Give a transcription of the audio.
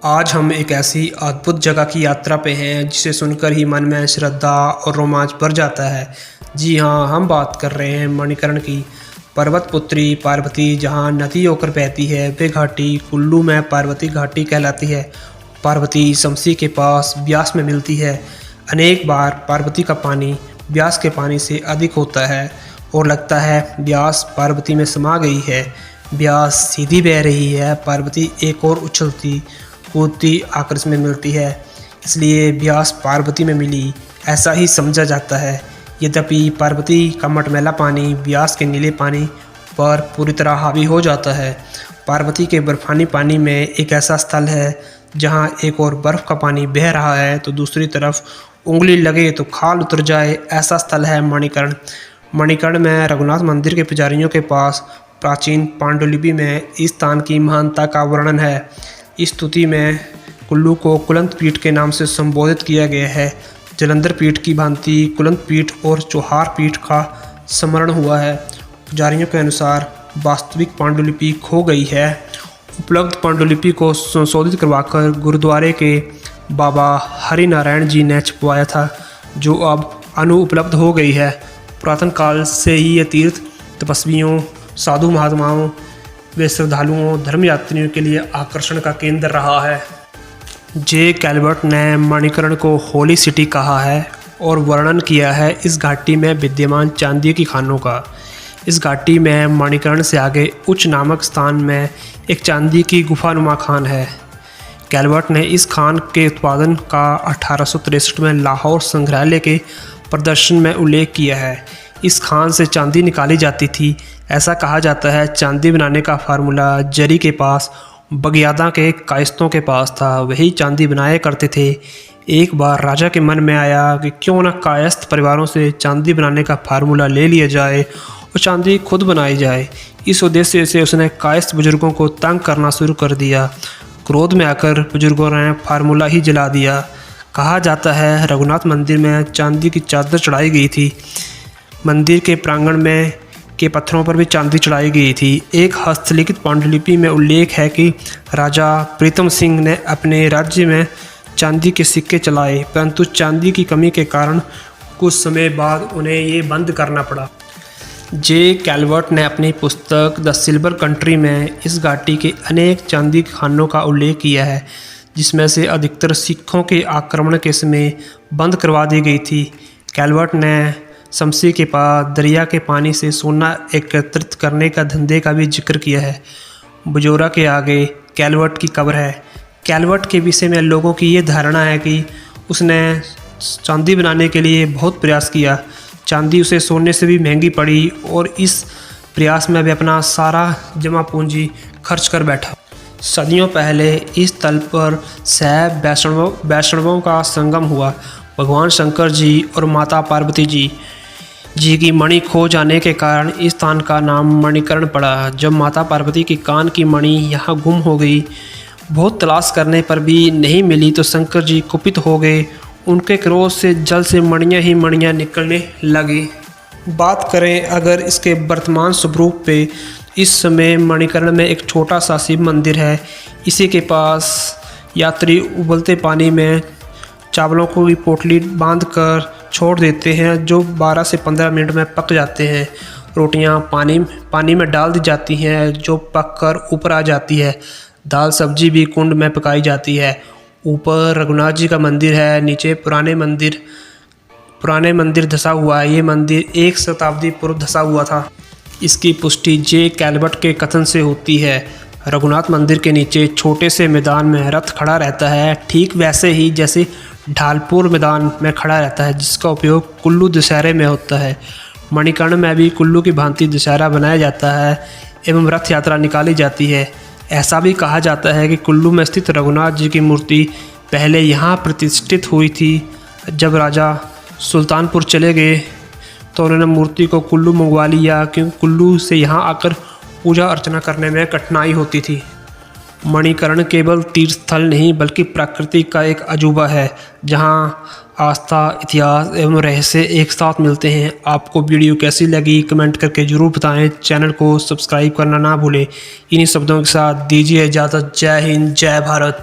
आज हम एक ऐसी अद्भुत जगह की यात्रा पे हैं जिसे सुनकर ही मन में श्रद्धा और रोमांच भर जाता है। जी हाँ, हम बात कर रहे हैं मणिकर्ण की। पर्वत पुत्री पार्वती जहाँ नदी होकर बहती है, वे घाटी कुल्लू में पार्वती घाटी कहलाती है। पार्वती शमशी के पास ब्यास में मिलती है। अनेक बार पार्वती का पानी ब्यास के पानी से अधिक होता है और लगता है ब्यास पार्वती में समा गई है। ब्यास सीधी बह रही है, पार्वती एक और उछलती कूदती आकृति में मिलती है, इसलिए ब्यास पार्वती में मिली ऐसा ही समझा जाता है। यद्यपि पार्वती का मटमैला पानी ब्यास के नीले पानी पर पूरी तरह हावी हो जाता है। पार्वती के बर्फानी पानी में एक ऐसा स्थल है जहां एक और बर्फ़ का पानी बह रहा है तो दूसरी तरफ उंगली लगे तो खाल उतर जाए, ऐसा स्थल है मणिकर्ण। मणिकर्ण में रघुनाथ मंदिर के पुजारियों के पास प्राचीन पांडुलिपि में इस स्थान की महानता का वर्णन है। इस स्तुति में कुल्लू को कुलंत पीठ के नाम से संबोधित किया गया है। जलंधर पीठ की भांति कुलंत पीठ और चौहार पीठ का स्मरण हुआ है। पुजारियों के अनुसार वास्तविक पांडुलिपि खो गई है। उपलब्ध पांडुलिपि को संशोधित करवाकर गुरुद्वारे के बाबा हरि नारायण जी ने छपवाया था, जो अब अनुपलब्ध हो गई है। पुरातन काल से ही यह तीर्थ तपस्वियों, साधु महात्माओं वे श्रद्धालुओं, धर्मयात्रियों के लिए आकर्षण का केंद्र रहा है। जे कैलवर्ट ने मणिकर्ण को होली सिटी कहा है और वर्णन किया है इस घाटी में विद्यमान चांदी की खानों का। इस घाटी में मणिकर्ण से आगे उच्च नामक स्थान में एक चांदी की गुफानुमा खान है। कैलवर्ट ने इस खान के उत्पादन का 1863 में लाहौर संग्रहालय के प्रदर्शन में उल्लेख किया है। इस खान से चांदी निकाली जाती थी। ऐसा कहा जाता है चांदी बनाने का फार्मूला जरी के पास बगयादा के कायस्तों के पास था, वही चांदी बनाया करते थे। एक बार राजा के मन में आया कि क्यों न कायस्थ परिवारों से चांदी बनाने का फार्मूला ले लिया जाए और चांदी खुद बनाई जाए। इस उद्देश्य से उसने कायस्थ बुजुर्गों को तंग करना शुरू कर दिया। क्रोध में आकर बुजुर्गों ने फार्मूला ही जला दिया। कहा जाता है रघुनाथ मंदिर में चांदी की चादर चढ़ाई गई थी। मंदिर के प्रांगण में के पत्थरों पर भी चांदी चढ़ाई गई थी। एक हस्तलिखित पांडुलिपि में उल्लेख है कि राजा प्रीतम सिंह ने अपने राज्य में चांदी के सिक्के चलाए, परंतु चांदी की कमी के कारण कुछ समय बाद उन्हें ये बंद करना पड़ा। जे कैलवर्ट ने अपनी पुस्तक द सिल्वर कंट्री में इस घाटी के अनेक चांदी खानों का उल्लेख किया है, जिसमें से अधिकतर सिखों के आक्रमण के समय बंद करवा दी गई थी। कैलवर्ट ने शमशी के पास दरिया के पानी से सोना एकत्रित करने का धंधे का भी जिक्र किया है। बुजोरा के आगे कैलवर्ट की कब्र है। कैलवर्ट के विषय में लोगों की ये धारणा है कि उसने चांदी बनाने के लिए बहुत प्रयास किया। चांदी उसे सोने से भी महंगी पड़ी और इस प्रयास में भी अपना सारा जमा पूंजी खर्च कर बैठा। सदियों पहले इस तल पर शैव वैष्णवों का संगम हुआ। भगवान शंकर जी और माता पार्वती जी की मणि खो जाने के कारण इस स्थान का नाम मणिकर्ण पड़ा। जब माता पार्वती की कान की मणि यहाँ गुम हो गई, बहुत तलाश करने पर भी नहीं मिली, तो शंकर जी कुपित हो गए। उनके क्रोध से जल से मणियाँ ही मणियाँ निकलने लगी। बात करें अगर इसके वर्तमान स्वरूप पे, इस समय मणिकर्ण में एक छोटा सा शिव मंदिर है। इसी के पास यात्री उबलते पानी में चावलों को भी पोटली बांध कर छोड़ देते हैं, जो 12 से 15 मिनट में पक जाते हैं। रोटियां पानी में डाल दी जाती हैं, जो पककर ऊपर आ जाती है। दाल सब्जी भी कुंड में पकाई जाती है। ऊपर रघुनाथ जी का मंदिर है, नीचे पुराने मंदिर धंसा हुआ है। ये मंदिर 1 शताब्दी पूर्व धंसा हुआ था। इसकी पुष्टि जे कैलवर्ट के कथन से होती है। रघुनाथ मंदिर के नीचे छोटे से मैदान में रथ खड़ा रहता है, ठीक वैसे ही जैसे ढालपुर मैदान में खड़ा रहता है, जिसका उपयोग कुल्लू दशहरे में होता है। मणिकर्ण में भी कुल्लू की भांति दशहरा बनाया जाता है एवं रथ यात्रा निकाली जाती है। ऐसा भी कहा जाता है कि कुल्लू में स्थित रघुनाथ जी की मूर्ति पहले यहाँ प्रतिष्ठित हुई थी। जब राजा सुल्तानपुर चले गए तो उन्होंने मूर्ति को कुल्लू मंगवा लिया, क्योंकि कुल्लू से यहाँ आकर पूजा अर्चना करने में कठिनाई होती थी। मणिकर्ण केवल तीर्थ स्थल नहीं बल्कि प्रकृति का एक अजूबा है, जहाँ आस्था, इतिहास एवं रहस्य एक साथ मिलते हैं। आपको वीडियो कैसी लगी कमेंट करके ज़रूर बताएं। चैनल को सब्सक्राइब करना ना भूलें। इन्हीं शब्दों के साथ दीजिए इजाज़त। जय हिंद, जय भारत।